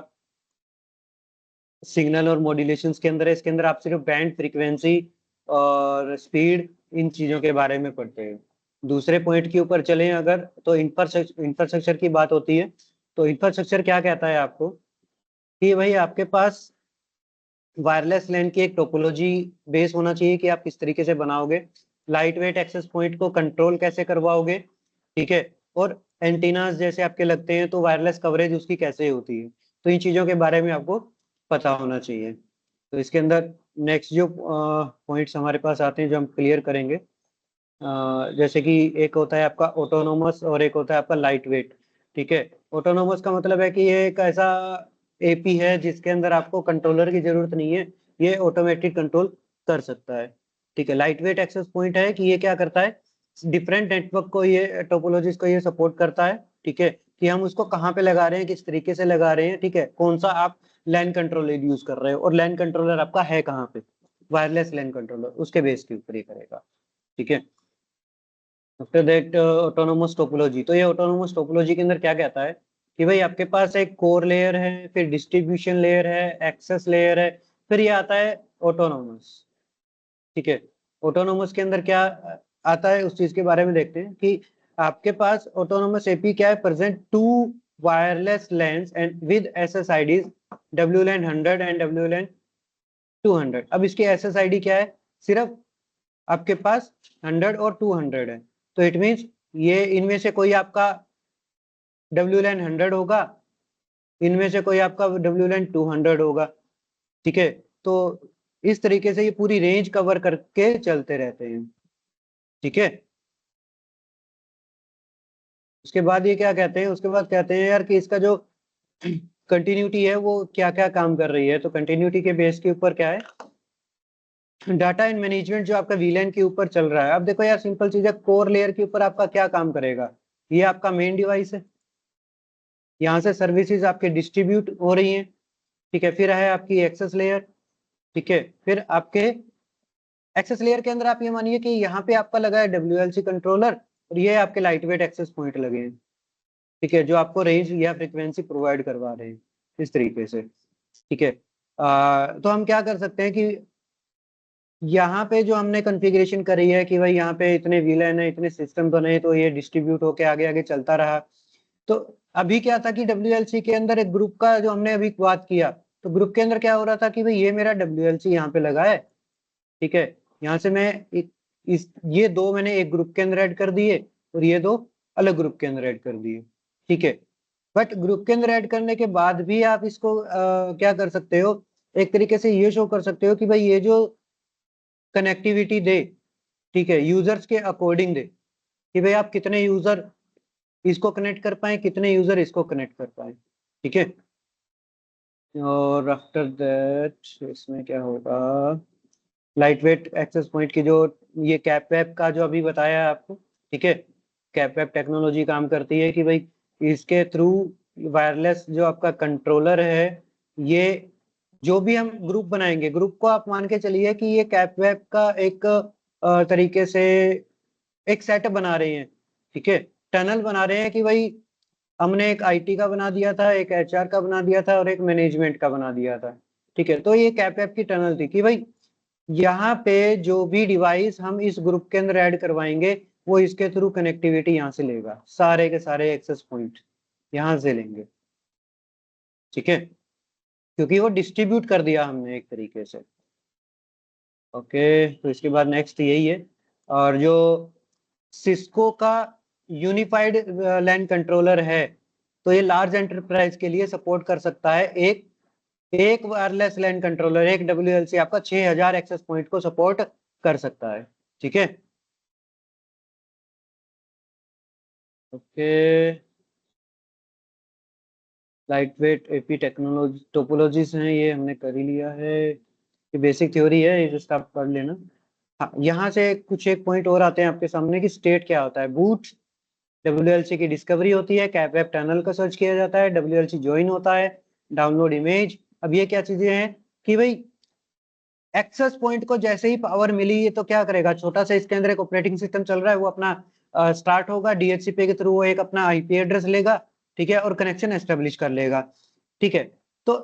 सिग्नल और मॉड्यूलेशंस के अंदर है, इसके अंदर आप सिर्फ बैंड, फ्रीक्वेंसी और स्पीड, इन चीजों के बारे में पढ़ते हैं। दूसरे पॉइंट के ऊपर चलें अगर, तो इंफ्रास्ट्रक्चर की बात होती है। तो इंफ्रास्ट्रक्चर क्या कहता है आपको कि भाई आपके पास वायरलेस लैन की एक टोपोलॉजी बेस होना चाहिए कि आप किस तरीके से बनाओगे, लाइट वेट एक्सेस पॉइंट को कंट्रोल कैसे करवाओगे, ठीक है, और एंटीनास जैसे आपके लगते हैं तो वायरलेस कवरेज उसकी कैसे होती है, तो इन चीजों के बारे में आपको पता होना चाहिए। तो इसके अंदर नेक्स्ट जो पॉइंट्स हमारे पास आते हैं जो हम क्लियर करेंगे, जैसे कि एक होता है आपका ऑटोनोमस और एक होता है आपका लाइट वेट। ठीक है, ऑटोनोमस का मतलब है कि ये एक ऐसा एपी है जिसके अंदर आपको कंट्रोलर की जरूरत नहीं है, ये ऑटोमेटिक कंट्रोल कर सकता है। ठीक है, लाइट वेट एक्सेस पॉइंट है कि ये क्या करता है, डिफरेंट नेटवर्क को, ये टोपोलॉजीज को ये सपोर्ट करता है। ठीक है, कि हम उसको कहाँ पे लगा रहे हैं, किस तरीके से लगा रहे हैं, ठीक है, कौन सा आप लैन कंट्रोलर यूज कर रहे हो, और लैन कंट्रोलर आपका है कहाँ पे, वायरलेस लैन कंट्रोलर, उसके बेस के ऊपर ही करेगा। ठीक है, आफ्टर दैट ऑटोनोमस टोपोलॉजी। तो ये ऑटोनोमस टोपोलॉजी के अंदर क्या कहता है कि भाई आपके पास एक कोर लेयर है, फिर डिस्ट्रीब्यूशन लेयर है, एक्सेस लेयर है, फिर ये आता है ऑटोनोमस। ठीक है, ऑटोनोमस के अंदर क्या आता है उस चीज के बारे में देखते हैं कि आपके पास ऑटोनोमस एपी क्या है, present two wireless LANs and with SSIDs WLAN 100 and WLAN 200। अब इसकी एसएसआईडी क्या है, सिर्फ आपके पास 100 और 200 है, तो इट मीन्स ये इनमें से कोई आपका WLAN 100 होगा, इनमें से कोई आपका WLAN 200 होगा। ठीक है, तो इस तरीके से ये पूरी रेंज कवर करके चलते रहते हैं। ठीक है, उसके बाद ये क्या कहते हैं, उसके बाद कहते हैं यार कि इसका जो कंटिन्यूटी है वो क्या क्या काम कर रही है। तो कंटिन्यूटी के बेस के ऊपर क्या है, डाटा एंड मैनेजमेंट जो आपका वीलैन के ऊपर चल रहा है। अब देखो यार, सिंपल चीज है, कोर लेयर के ऊपर आपका क्या काम करेगा, ये आपका मेन डिवाइस है, यहाँ से सर्विसेज आपके डिस्ट्रीब्यूट हो रही हैं। ठीक है, फिर है आपकी एक्सेस लेयर। ठीक है, फिर आपके एक्सेस लेयर के अंदर आप ये मानिए कि यहाँ पे आपका लगा है WLC कंट्रोलर, और ये आपके लाइट वेट एक्सेस पॉइंट लगे हैं। ठीक है, जो आपको रेंज या फ्रिक्वेंसी प्रोवाइड करवा रहे हैं इस तरीके से। ठीक है, तो हम क्या कर सकते हैं कि यहाँ पे जो हमने कॉन्फ़िगरेशन करी है कि भाई यहाँ पे इतने वीलैन है, इतने सिस्टम बने, तो ये डिस्ट्रीब्यूट होके आगे आगे चलता रहा। तो अभी क्या था कि WLC के अंदर एक ग्रुप का जो हमने अभी बात किया, तो ग्रुप के अंदर क्या हो रहा था कि भाई ये मेरा WLC यहाँ पे लगा है। ठीक है, यहाँ से मैं इस ये दो मैंने एक ग्रुप के अंदर ऐड कर दिए, और ये दो अलग ग्रुप के अंदर ऐड कर दिए। ठीक है, बट ग्रुप के अंदर ऐड करने के बाद भी आप इसको क्या कर सकते हो, एक तरीके से ये शो कर सकते हो कि भाई ये जो कनेक्टिविटी दे, ठीक है, यूजर्स के अकॉर्डिंग दे, कि भाई आप कितने यूजर इसको कनेक्ट कर पाए, कितने यूजर इसको कनेक्ट कर पाए। ठीक है, और आफ्टर दैट इसमें क्या होगा, लाइट वेट एक्सेस पॉइंट की जो ये कैप वेप का जो अभी बताया है आपको। ठीक है, कैप वेप टेक्नोलॉजी काम करती है कि भाई इसके थ्रू वायरलेस जो आपका कंट्रोलर है, ये जो भी हम ग्रुप बनाएंगे, ग्रुप को आप मान के चलिए कि ये कैप वेप का एक तरीके से एक सेटअप बना रहे हैं। ठीक है, टनल बना रहे हैं कि भाई हमने एक IT का बना दिया था, एक HR का बना दिया था, और एक मैनेजमेंट का बना दिया था। ठीक है, तो ये कैप वेप की टनल थी कि भाई यहाँ पे जो भी डिवाइस हम इस ग्रुप के अंदर ऐड करवाएंगे, वो इसके थ्रू कनेक्टिविटी यहाँ से लेगा, सारे के सारे एक्सेस पॉइंट यहाँ से लेंगे। ठीक है, क्योंकि वो डिस्ट्रीब्यूट कर दिया हमने एक तरीके से। ओके, तो इसके बाद नेक्स्ट यही है, और जो सिस्को का यूनिफाइड लैन कंट्रोलर है, तो ये लार्ज एंटरप्राइज के लिए सपोर्ट कर सकता है। एक एक वायरलेस लैन कंट्रोलर, एक WLC आपका 6000 एक्सेस पॉइंट को सपोर्ट कर सकता है। ठीक है, okay, light weight AP technology topologies हैं, ये हमने कर ही लिया है। ये बेसिक थ्योरी है, ये जस्ट आप पढ़ लेना। हाँ, यहाँ से कुछ एक पॉइंट और आते हैं आपके सामने कि स्टेट क्या होता है। बूट WLC की डिस्कवरी होती है, कैप वेब टनल का सर्च किया जाता है, WLC ज्वाइन होता है, डाउनलोड इमेज। अब ये क्या चीजें हैं कि भाई एक्सेस पॉइंट को जैसे ही पावर मिली है तो क्या करेगा, छोटा सा इसके अंदर एक ऑपरेटिंग सिस्टम चल रहा है, वो अपना स्टार्ट होगा DHCP के थ्रू, वो एक अपना IP एड्रेस लेगा, ठीक है, और कनेक्शन एस्टेब्लिश कर लेगा, ठीक है। तो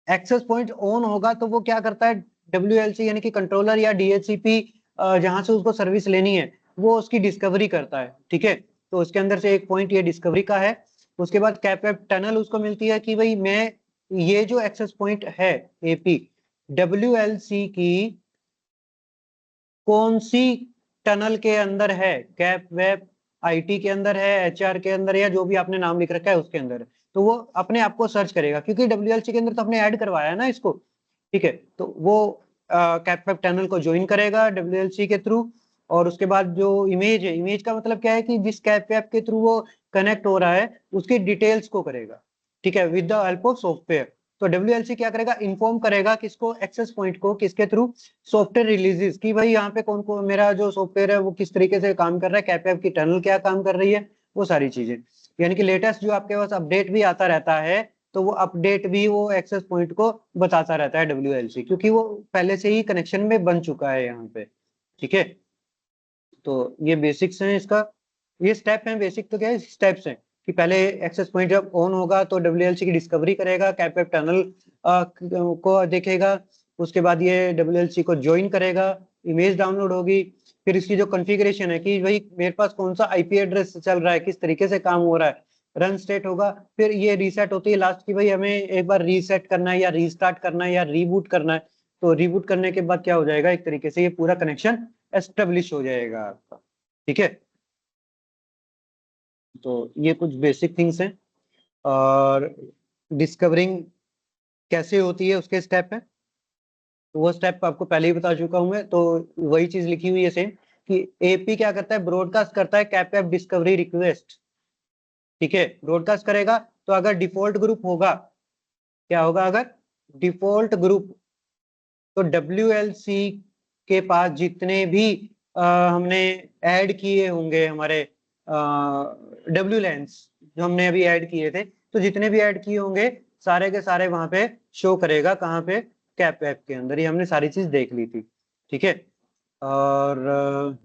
एक्सेस पॉइंट ऑन होगा तो वो क्या करता है, WLC यानी कि कंट्रोलर या DHCP जहां से उसको सर्विस लेनी है वो उसकी डिस्कवरी करता है, ठीक है। तो उसके अंदर से एक पॉइंट ये डिस्कवरी का है। उसके बाद कैप वेब टनल उसको मिलती है कि भाई मैं ये जो एक्सेस पॉइंट है AP WLC की कौन सी टनल के अंदर है, कैप वेब IT के अंदर है, HR के अंदर, या जो भी आपने नाम लिख रखा है उसके अंदर, तो वो अपने आप को सर्च करेगा क्योंकि WLC के अंदर तो आपने ऐड करवाया है ना इसको, ठीक है। तो वो कैप वेब टनल को ज्वाइन करेगा WLC के थ्रू, और उसके बाद जो इमेज है, इमेज का मतलब क्या है कि जिस कैप वेब के थ्रू वो कनेक्ट हो रहा है उसकी डिटेल्स को करेगा, ठीक है, with the help of software. तो WLC क्या करेगा, इन्फॉर्म करेगा किसको, एक्सेस पॉइंट को, किसके थ्रू, सॉफ्टवेयर रिलीजेस की भाई यहाँ पे कौन कौन मेरा जो सॉफ्टवेयर है वो किस तरीके से काम कर रहा है, कैप वेब की टनल क्या काम कर रही है, वो सारी चीजें। यानी कि लेटेस्ट जो आपके पास अपडेट भी आता रहता है तो वो अपडेट भी वो एक्सेस पॉइंट को बताता रहता है WLC, क्योंकि वो पहले से ही कनेक्शन में बन चुका है यहाँ पे, ठीक है। तो ये बेसिक्स हैं इसका, ये स्टेप हैं, बेसिक तो क्या है, स्टेप्स हैं कि पहले एक्सेस पॉइंट जब ऑन होगा तो WLC की डिस्कवरी करेगा, कैप वेब टनल को देखेगा, उसके बाद ये WLC को ज्वाइन करेगा, इमेज डाउनलोड होगी, फिर इसकी जो कॉन्फ़िगरेशन है कि भाई मेरे पास कौन सा IP एड्रेस चल रहा है, किस तरीके से काम हो रहा है, रन स्टेट होगा, फिर ये रीसेट होती है लास्ट की भाई हमें एक बार रीसेट करना है या रीस्टार्ट करना है या रीबूट करना है। तो रीबूट करने के बाद क्या हो जाएगा, एक तरीके से ये पूरा कनेक्शन एस्टेब्लिश हो जाएगा आपका, ठीक है। तो ये कुछ बेसिक थिंग्स हैं, और डिस्कवरिंग कैसे होती है उसके स्टेप है, तो वो स्टेप आपको पहले ही बता चुका हूं मैं। तो वही चीज लिखी हुई है सेम कि AP क्या करता है, ब्रॉडकास्ट करता है कैप वेब डिस्कवरी रिक्वेस्ट, ठीक है, ब्रॉडकास्ट करेगा। तो अगर डिफॉल्ट ग्रुप होगा, क्या होगा, अगर डिफॉल्ट ग्रुप, तो WLC के पास जितने भी हमने ऐड किए होंगे हमारे WLANs जो हमने अभी ऐड किए थे, तो जितने भी ऐड किए होंगे सारे के सारे वहां पे शो करेगा, कहाँ पे, कैप ऐप के अंदर। ये हमने सारी चीज देख ली थी, ठीक है। और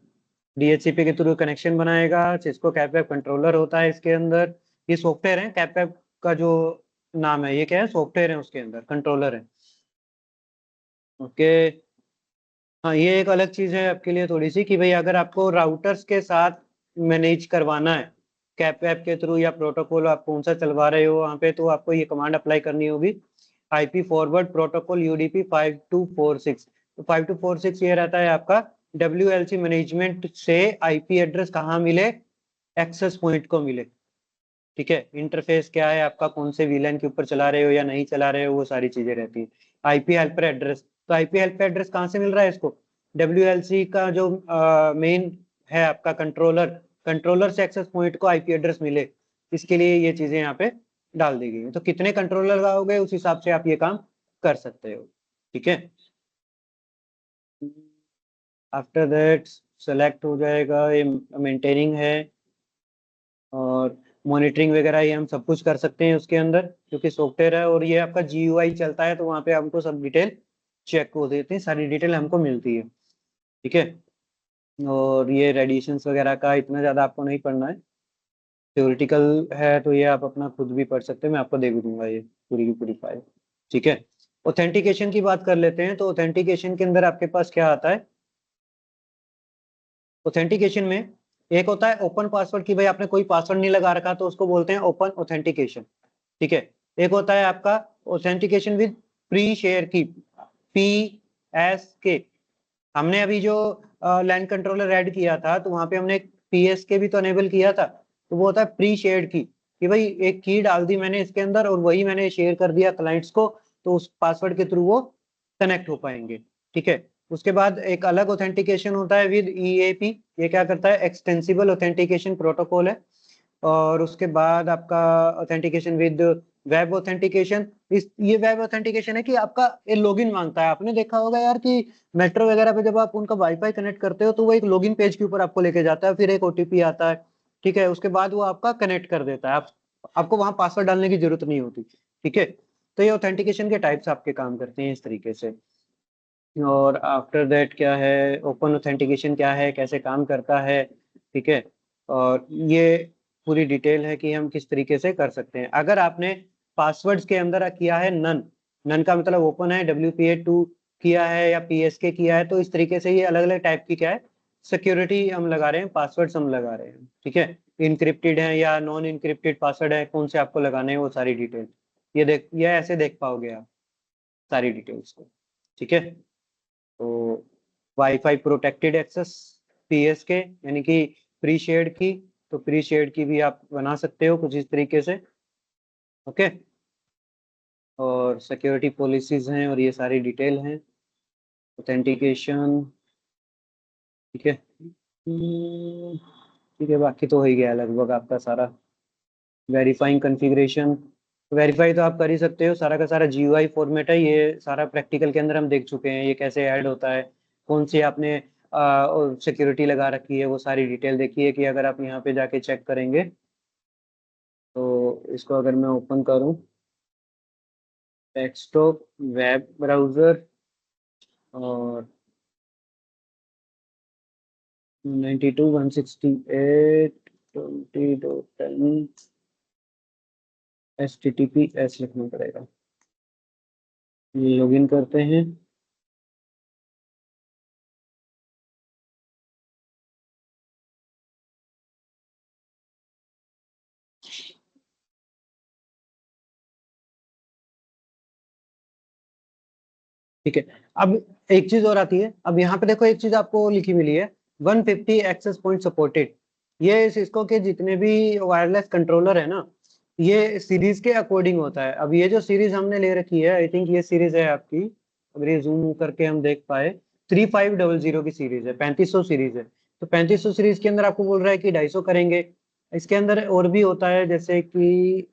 DHCP के थ्रू कनेक्शन बनाएगा, सिस्को कैप ऐप कंट्रोलर होता है इसके अंदर, ये सॉफ्टवेयर है कैप ऐप का जो नाम है, ये क्या है, सॉफ्टवेयर है, उसके अंदर कंट्रोलर है, ओके। हाँ, ये एक अलग चीज है आपके लिए थोड़ी सी कि भाई अगर आपको राउटर्स के साथ मैनेज करवाना है कैप ऐप के थ्रू, या प्रोटोकॉल आप कौन सा चलवा रहे हो वहाँ पे, तो आपको ये कमांड अप्लाई करनी होगी, IP फॉरवर्ड प्रोटोकॉल UDP 5246। तो 5246 ये रहता है आपका WLC मैनेजमेंट से IP एड्रेस कहाँ मिले, एक्सेस पॉइंट को मिले, ठीक है। इंटरफेस क्या है आपका, कौन से VLAN के ऊपर चला रहे हो या नहीं चला रहे हो, वो सारी चीजें रहती है। IP हेल्पर एड्रेस, तो IP हेल्पर एड्रेस कहाँ से मिल रहा है इसको, WLC का जो मेन है आपका कंट्रोलर, कंट्रोलर से एक्सेस पॉइंट को IP एड्रेस मिले, इसके लिए ये चीजें यहाँ पे डाल दी गई हैं। तो कितने कंट्रोलर लगाओगे उस हिसाब से आप ये काम कर सकते हो, ठीक है। आफ्टर दैट सेलेक्ट हो जाएगा, ये मेंटेनिंग है, और मॉनिटरिंग वगैरह ये हम सब कुछ कर सकते हैं उसके अंदर क्योंकि सॉफ्टवेयर है, और ये आपका GUI चलता है तो वहाँ पे हमको सब डिटेल चेक हो देते हैं, सारी डिटेल हमको मिलती है, ठीक है। और ये रेडिएशंस वगैरह का इतना ज़्यादा आपको नहीं पढ़ना है, थ्योरेटिकल है, तो ये आप अपना खुद भी पढ़ सकते हैं, मैं आपको दे भी दूंगा ये पूरी की पूरी फाइल, ठीक है। ऑथेंटिकेशन की बात कर लेते हैं, तो ऑथेंटिकेशन के अंदर आपके पास क्या आता है, ऑथेंटिकेशन में एक होता है ओपन पासवर्ड की भाई आपने कोई पासवर्ड नहीं लगा रखा तो उसको बोलते हैं ओपन ऑथेंटिकेशन, ठीक है। एक होता है आपका ऑथेंटिकेशन विद प्री शेयर की, PSK। हमने अभी जो लैंड कंट्रोलर ऐड किया था तो वहां पे हमने PSK भी तो अनेबल किया था, तो वो होता है प्री शेयर्ड की, कि भाई एक की डाल दी मैंने इसके अंदर और वही मैंने शेयर कर दिया क्लाइंट्स को, तो उस पासवर्ड के थ्रू वो कनेक्ट हो पाएंगे, ठीक है। उसके बाद एक अलग ऑथेंटिकेशन होता है विद EAP, ये क्या करता है, एक्सटेंसिबल ऑथेंटिकेशन प्रोटोकॉल है। और उसके बाद आपका ऑथेंटिकेशन विद वेब ऑथेंटिकेशन, ये वेब ऑथेंटिकेशन है कि आपका ये लॉगिन मांगता है। आपने देखा होगा यार कि मेट्रो वगैरह पे जब आप उनका वाईफाई कनेक्ट करते हो तो वो एक लॉगिन पेज के ऊपर आपको लेके जाता है, फिर एक ओटीपी आता है, ठीक है, उसके बाद वो आपका कनेक्ट कर देता है, आपको वहां पासवर्ड डालने की जरूरत नहीं होती, ठीक है। तो ये ऑथेंटिकेशन के टाइप्स आपके काम करते हैं इस तरीके से। और आफ्टर दैट क्या है, ओपन ऑथेंटिकेशन क्या है, कैसे काम करता है, ठीक है। और ये पूरी डिटेल है कि हम किस तरीके से कर सकते हैं। अगर आपने पासवर्ड्स के अंदर किया है नन, नन का मतलब ओपन है, WPA2 किया है या PSK किया है, तो इस तरीके से ये अलग अलग टाइप की क्या है, सिक्योरिटी हम लगा रहे हैं, पासवर्ड्स हम लगा रहे हैं, ठीक है। इनक्रिप्टेड है या नॉन इनक्रिप्टेड पासवर्ड है, कौन से आपको लगाने हैं, वो सारी डिटेल ये ऐसे देख पाओगे आप सारी डिटेल्स को, ठीक है। तो वाईफाई प्रोटेक्टेड एक्सेस, PSK यानी कि प्री शेयर्ड की, तो प्री शेयर्ड की भी आप बना सकते हो कुछ इस तरीके से, ओके। और सिक्योरिटी पॉलिसीज हैं और ये सारी डिटेल हैं, ऑथेंटिकेशन, ठीक है। ठीक है, बाकी तो हो ही गया लगभग आपका सारा। वेरीफाइंग कॉन्फ़िगरेशन, वेरीफाई तो आप कर ही सकते हो, सारा का सारा GUI फॉर्मेट है, ये सारा प्रैक्टिकल के अंदर हम देख चुके हैं, ये कैसे ऐड होता है, कौन सी आपने सिक्योरिटी लगा रखी है, वो सारी डिटेल देखिए कि अगर आप यहाँ पे जाके चेक करेंगे तो इसको अगर मैं ओपन करूँ, डेस्कटॉप, वेब ब्राउज़र और 92.168.20.10 HTTPS लिखना पड़ेगा। लॉगिन करते हैं। ठीक है, अब एक चीज और आती है, अब यहाँ पे देखो एक चीज आपको लिखी मिली है, 150 एक्सेस पॉइंट सपोर्टेड। ये सिस्को के जितने भी वायरलेस कंट्रोलर है ना, ये सीरीज के अकॉर्डिंग होता है। अब ये जो सीरीज हमने ले रखी है, आई थिंक ये सीरीज है आपकी, अगर ये जूम करके हम देख पाए, 3500 की सीरीज है, 3500 सीरीज है। तो 3500 सीरीज के अंदर आपको बोल रहा है कि 250 करेंगे। इसके अंदर और भी होता है, जैसे कि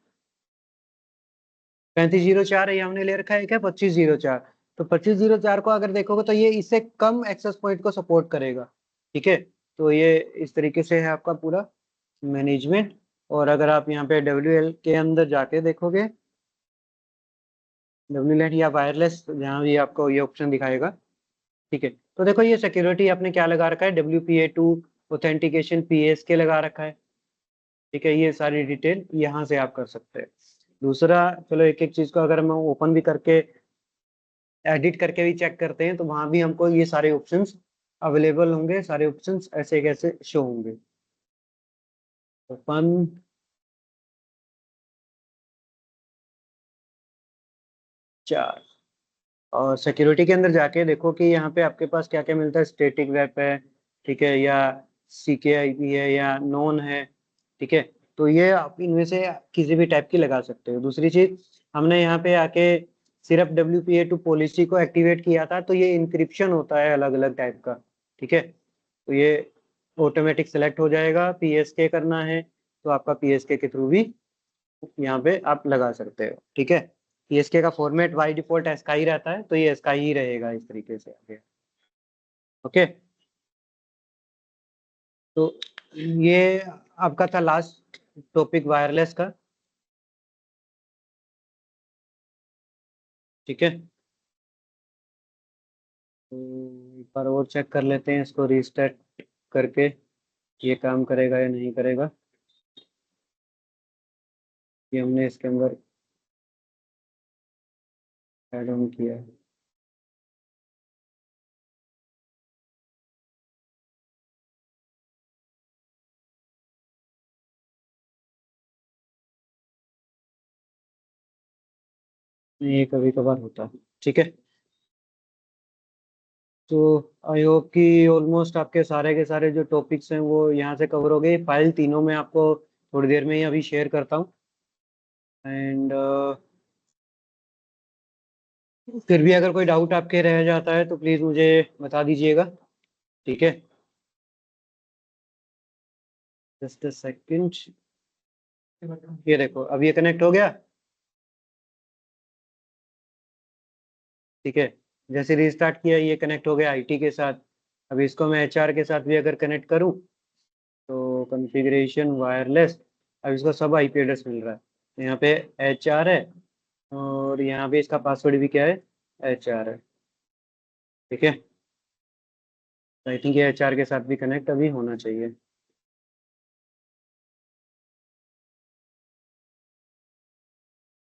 3504 है, ये हमने ले रखा है क्या, 2504। तो 2504 को अगर देखोगे तो ये इससे कम एक्सेस पॉइंट को सपोर्ट करेगा, ठीक है। तो ये इस तरीके से है आपका पूरा मैनेजमेंट। और अगर आप यहाँ पे WL के अंदर जाके देखोगे, WLAN या वायरलेस, जहाँ भी आपको ये ऑप्शन दिखाएगा, ठीक है। तो देखो ये सिक्योरिटी आपने क्या लगा रखा है, WPA2 ऑथेंटिकेशन, PSK लगा रखा है, ठीक है। ये सारी डिटेल यहाँ से आप कर सकते हैं। दूसरा, चलो एक एक चीज को अगर हम ओपन भी करके एडिट करके भी चेक करते हैं तो वहां भी हमको ये सारे ऑप्शंस अवेलेबल होंगे, सारे ऑप्शंस ऐसे कैसे शो होंगे। ओपन, चार, और सिक्योरिटी के अंदर जाके देखो कि यहाँ पे आपके पास क्या क्या मिलता है, स्टैटिक वेब है, ठीक है, या CKIP है या नॉन है, ठीक है। तो ये आप इनमें से किसी भी टाइप की लगा सकते हो। दूसरी चीज, हमने यहाँ पे आके सिर्फ WPA2 पॉलिसी को एक्टिवेट किया था, तो ये इंक्रिप्शन होता है अलग अलग टाइप का, ठीक है। तो ये ऑटोमेटिक सेलेक्ट हो जाएगा, PSK करना है तो आपका PSK के थ्रू भी यहाँ पे आप लगा सकते हो, ठीक है। PSK का फॉर्मेट बाई डिफॉल्ट एस्काई रहता है, तो ये एस्काई ही रहेगा इस तरीके से आगे, ओके। तो ये आपका था लास्ट टॉपिक वायरलेस का, ठीक है। तो एक बार और चेक कर लेते हैं इसको रीस्टार्ट करके, ये काम करेगा या नहीं करेगा। ये हमने इसके अंदर ऐड ऑन किया है। ये कभी कभार होता है, ठीक है। तो आई होप कि ऑलमोस्ट आपके सारे के सारे जो टॉपिक्स हैं वो यहाँ से कवर हो गए। फाइल तीनों में आपको थोड़ी देर में ही अभी शेयर करता हूँ। एंड फिर भी अगर कोई डाउट आपके रह जाता है तो प्लीज़ मुझे बता दीजिएगा, ठीक है। जस्ट अ सेकंड, ये देखो अब ये कनेक्ट हो गया, ठीक है, जैसे रीस्टार्ट किया ये कनेक्ट हो गया आईटी के साथ। अब इसको मैं एचआर के साथ भी अगर कनेक्ट करूं तो कॉन्फ़िगरेशन वायरलेस, अब इसको सब आईपी एड्रेस मिल रहा है। तो यहाँ पे एचआर है और यहाँ पे इसका पासवर्ड भी क्या है, एचआर है। ठीक है, तो आई थिंक ये एचआर के साथ भी कनेक्ट अभी होना चाहिए।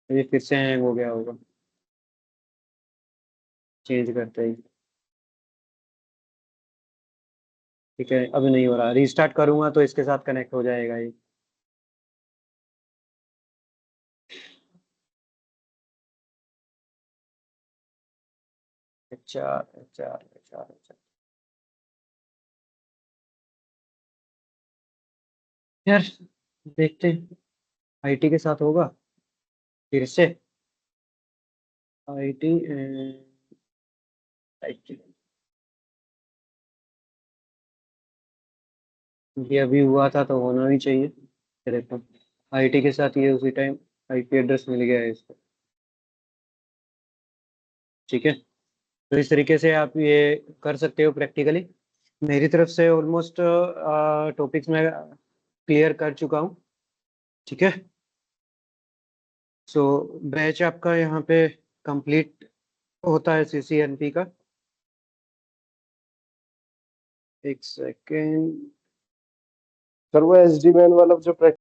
ये फिर से हैंग हो गया होगा चेंज करते ही। ठीक है, अभी नहीं हो रहा, रीस्टार्ट करूंगा तो इसके साथ कनेक्ट हो जाएगा ये। एचआर एचआर एचआर एचआर, यार देखते हैं आईटी के साथ होगा फिर से। आईटी आईटी, ये अभी हुआ था तो होना ही चाहिए। ये देखो आईटी के साथ ये उसी टाइम आईपी एड्रेस मिल गया है इसको। ठीक है, तो इस तरीके से आप ये कर सकते हो प्रैक्टिकली। मेरी तरफ से ऑलमोस्ट टॉपिक्स में क्लियर कर चुका हूँ। ठीक है, सो बैच आपका यहाँ पे कंप्लीट होता है सीसीएनपी का। एक सेकेंड। सर वो एसडी मैन वाला जो